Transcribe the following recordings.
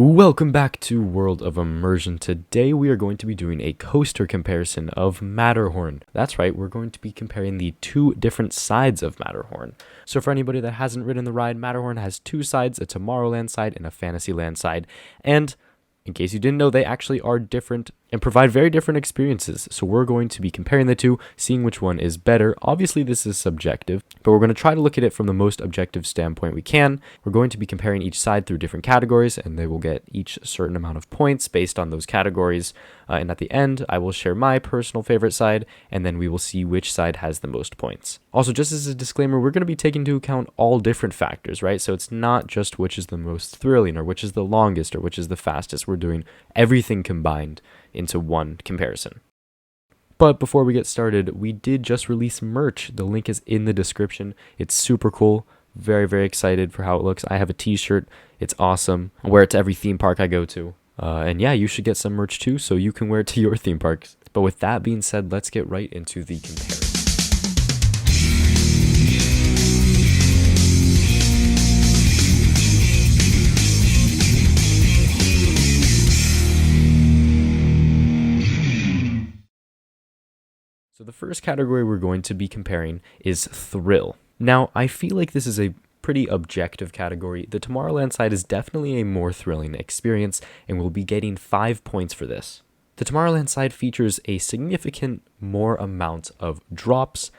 Welcome back to World of Immersion. Today we are going to be doing a coaster comparison of Matterhorn. That's right, we're going to be comparing the two different sides of Matterhorn. So for anybody that hasn't ridden the ride, Matterhorn has two sides, a Tomorrowland side and a Fantasyland side. And in case you didn't know, they actually are different and provide very different experiences. So we're going to be comparing the two, seeing which one is better. Obviously, this is subjective, but we're going to try to look at it from the most objective standpoint we can. We're going to be comparing each side through different categories, and they will get each a certain amount of points based on those categories. And at the end, I will share my personal favorite side, and then we will see which side has the most points. Also, just as a disclaimer, we're going to be taking into account all different factors, right? So it's not just which is the most thrilling, or which is the longest, or which is the fastest. We're doing everything combined into one comparison. But before we get started, we did just release merch. The link is in the description. It's super cool. Very, very excited for how it looks. I have a t-shirt. It's awesome. I wear it to every theme park I go to. And yeah, you should get some merch too, so you can wear it to your theme parks. But with that being said, let's get right into the comparison. So the first category we're going to be comparing is thrill. Now, I feel like this is a pretty objective category. The Tomorrowland side is definitely a more thrilling experience, and we'll be getting 5 points for this. The Tomorrowland side features a significant more amount of drops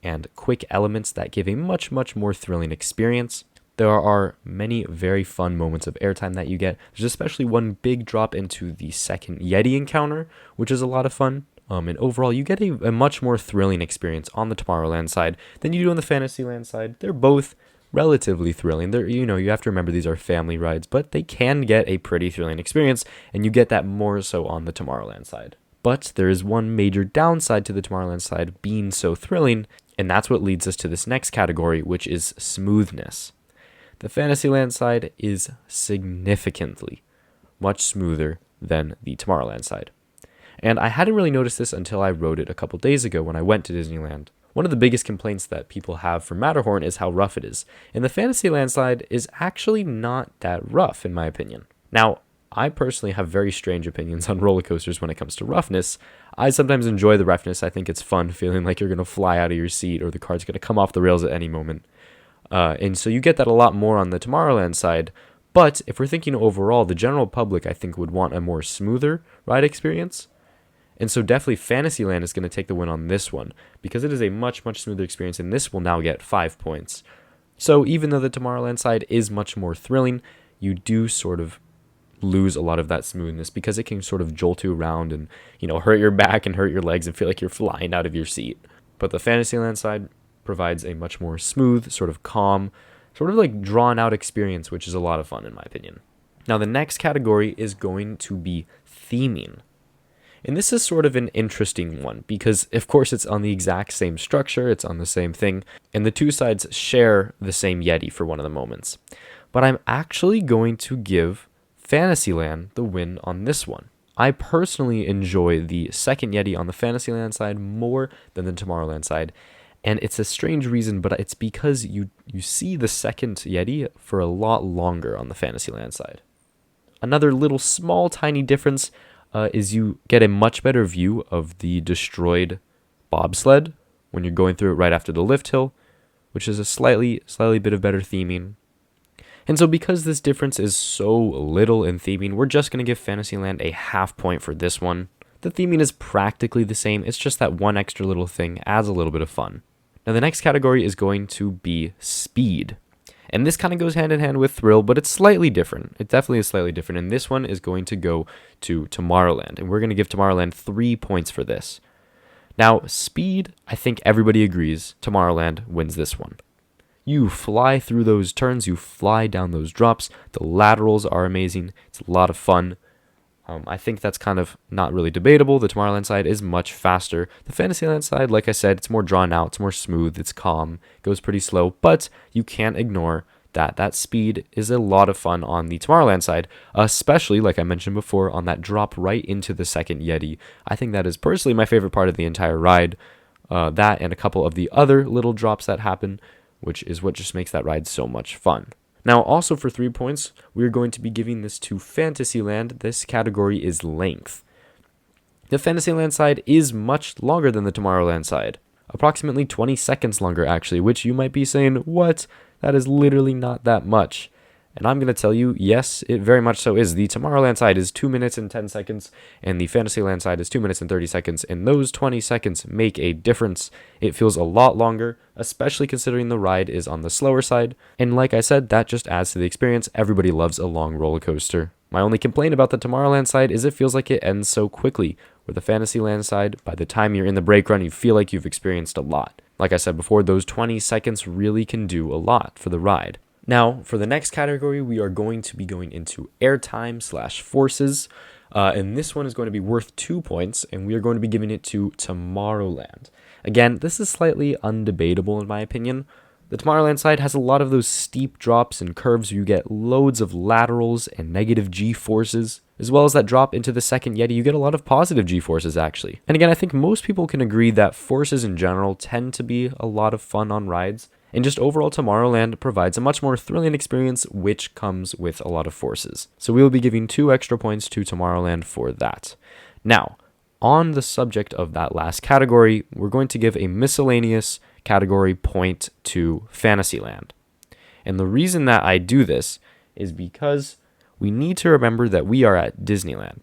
and quick elements that give a much more thrilling experience. There are many very fun moments of airtime that you get. There's especially one big drop into the second Yeti encounter, which is a lot of fun. And overall, you get a much more thrilling experience on the Tomorrowland side than you do on the Fantasyland side. They're both relatively thrilling. You have to remember these are family rides, but they can get a pretty thrilling experience, and you get that more so on the Tomorrowland side. But there is one major downside to the Tomorrowland side being so thrilling, and that's what leads us to this next category, which is smoothness. The Fantasyland side is significantly much smoother than the Tomorrowland side. And I hadn't really noticed this until I rode it a couple days ago when I went to Disneyland. One of the biggest complaints that people have for Matterhorn is how rough it is. And the Fantasyland side is actually not that rough, in my opinion. Now, I personally have very strange opinions on roller coasters when it comes to roughness. I sometimes enjoy the roughness. I think it's fun feeling like you're going to fly out of your seat or the car's going to come off the rails at any moment. And so you get that a lot more on the Tomorrowland side. But if we're thinking overall, the general public, I think, would want a more smoother ride experience. And so definitely Fantasyland is going to take the win on this one because it is a much smoother experience, and this will now get 5 points. So even though the Tomorrowland side is much more thrilling, you do sort of lose a lot of that smoothness because it can sort of jolt you around and, hurt your back and hurt your legs and feel like you're flying out of your seat. But the Fantasyland side provides a much more smooth, sort of calm, sort of like drawn out experience, which is a lot of fun in my opinion. Now the next category is going to be theming. And this is sort of an interesting one because, of course, it's on the exact same structure, it's on the same thing, and the two sides share the same Yeti for one of the moments. But I'm actually going to give Fantasyland the win on this one. I personally enjoy the second Yeti on the Fantasyland side more than the Tomorrowland side, and it's a strange reason, but it's because you see the second Yeti for a lot longer on the Fantasyland side. Another little small tiny difference is you get a much better view of the destroyed bobsled when you're going through it right after the lift hill, which is a slightly bit of better theming. And so because this difference is so little in theming, we're just going to give Fantasyland a half point for this one. The theming is practically the same, it's just that one extra little thing adds a little bit of fun. Now the next category is going to be speed. And this kind of goes hand in hand with thrill, but it's slightly different. It definitely is slightly different. And this one is going to go to Tomorrowland. And we're going to give Tomorrowland 3 points for this. Now, speed, I think everybody agrees Tomorrowland wins this one. You fly through those turns. You fly down those drops. The laterals are amazing. It's a lot of fun. I think that's kind of not really debatable. The Tomorrowland side is much faster. The Fantasyland side, like I said, it's more drawn out, it's more smooth, it's calm, goes pretty slow, but you can't ignore that speed is a lot of fun on the Tomorrowland side, especially, like I mentioned before, on that drop right into the second Yeti. I think that is personally my favorite part of the entire ride. That and a couple of the other little drops that happen, which is what just makes that ride so much fun. Now, also for 3 points, we're going to be giving this to Fantasyland. This category is length. The Fantasyland side is much longer than the Tomorrowland side. Approximately 20 seconds longer, actually, which you might be saying, what? That is literally not that much. And I'm going to tell you, yes, it very much so is. The Tomorrowland side is 2 minutes and 10 seconds, and the Fantasyland side is 2 minutes and 30 seconds, and those 20 seconds make a difference. It feels a lot longer, especially considering the ride is on the slower side. And like I said, that just adds to the experience. Everybody loves a long roller coaster. My only complaint about the Tomorrowland side is it feels like it ends so quickly, where the Fantasyland side, by the time you're in the brake run, you feel like you've experienced a lot. Like I said before, those 20 seconds really can do a lot for the ride. Now, for the next category, we are going to be going into airtime/forces, and this one is going to be worth 2 points, and we are going to be giving it to Tomorrowland. Again, this is slightly undebatable in my opinion. The Tomorrowland side has a lot of those steep drops and curves where you get loads of laterals and negative G-forces, as well as that drop into the second Yeti, you get a lot of positive G-forces actually. And again, I think most people can agree that forces in general tend to be a lot of fun on rides. And just overall, Tomorrowland provides a much more thrilling experience, which comes with a lot of forces. So we will be giving 2 extra points to Tomorrowland for that. Now, on the subject of that last category, we're going to give a miscellaneous category point to Fantasyland. And the reason that I do this is because we need to remember that we are at Disneyland.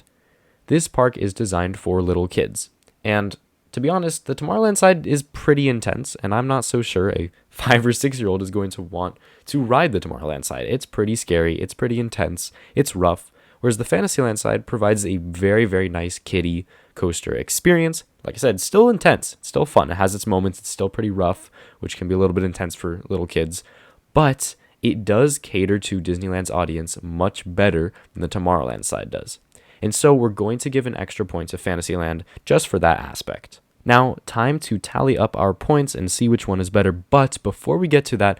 This park is designed for little kids. And to be honest, the Tomorrowland side is pretty intense, and I'm not so sure a 5 or 6-year-old is going to want to ride the Tomorrowland side. It's pretty scary, it's pretty intense, it's rough, whereas the Fantasyland side provides a very, very nice kiddie coaster experience. Like I said, it's still intense, it's still fun, it has its moments, it's still pretty rough, which can be a little bit intense for little kids, but it does cater to Disneyland's audience much better than the Tomorrowland side does. And so we're going to give an extra point to Fantasyland just for that aspect. Now, time to tally up our points and see which one is better, but before we get to that,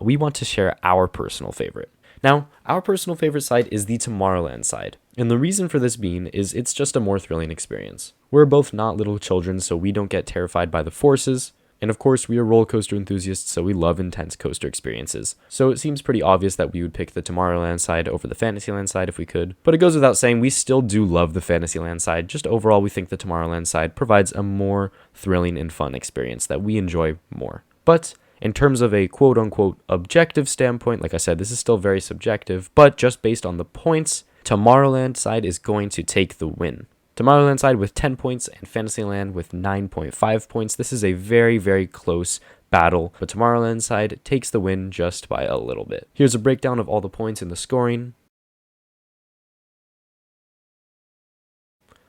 we want to share our personal favorite. Now, our personal favorite side is the Tomorrowland side, and the reason for this being is it's just a more thrilling experience. We're both not little children, so we don't get terrified by the forces, and of course we are roller coaster enthusiasts, so we love intense coaster experiences. So it seems pretty obvious that we would pick the Tomorrowland side over the Fantasyland side if we could. But it goes without saying, we still do love the Fantasyland side. Just overall, we think the Tomorrowland side provides a more thrilling and fun experience that we enjoy more. But in terms of a quote-unquote objective standpoint, like I said, this is still very subjective, but just based on the points, Tomorrowland side is going to take the win. Tomorrowland side with 10 points and Fantasyland with 9.5 points. This is a very, very close battle, but Tomorrowland side takes the win just by a little bit. Here's a breakdown of all the points in the scoring.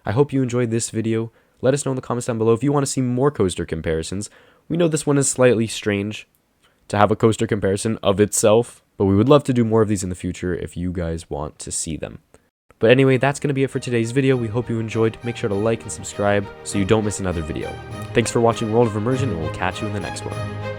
I hope you enjoyed this video. Let us know in the comments down below if you want to see more coaster comparisons. We know this one is slightly strange to have a coaster comparison of itself, but we would love to do more of these in the future if you guys want to see them. But anyway, that's going to be it for today's video. We hope you enjoyed. Make sure to like and subscribe so you don't miss another video. Thanks for watching World of Immersion, and we'll catch you in the next one.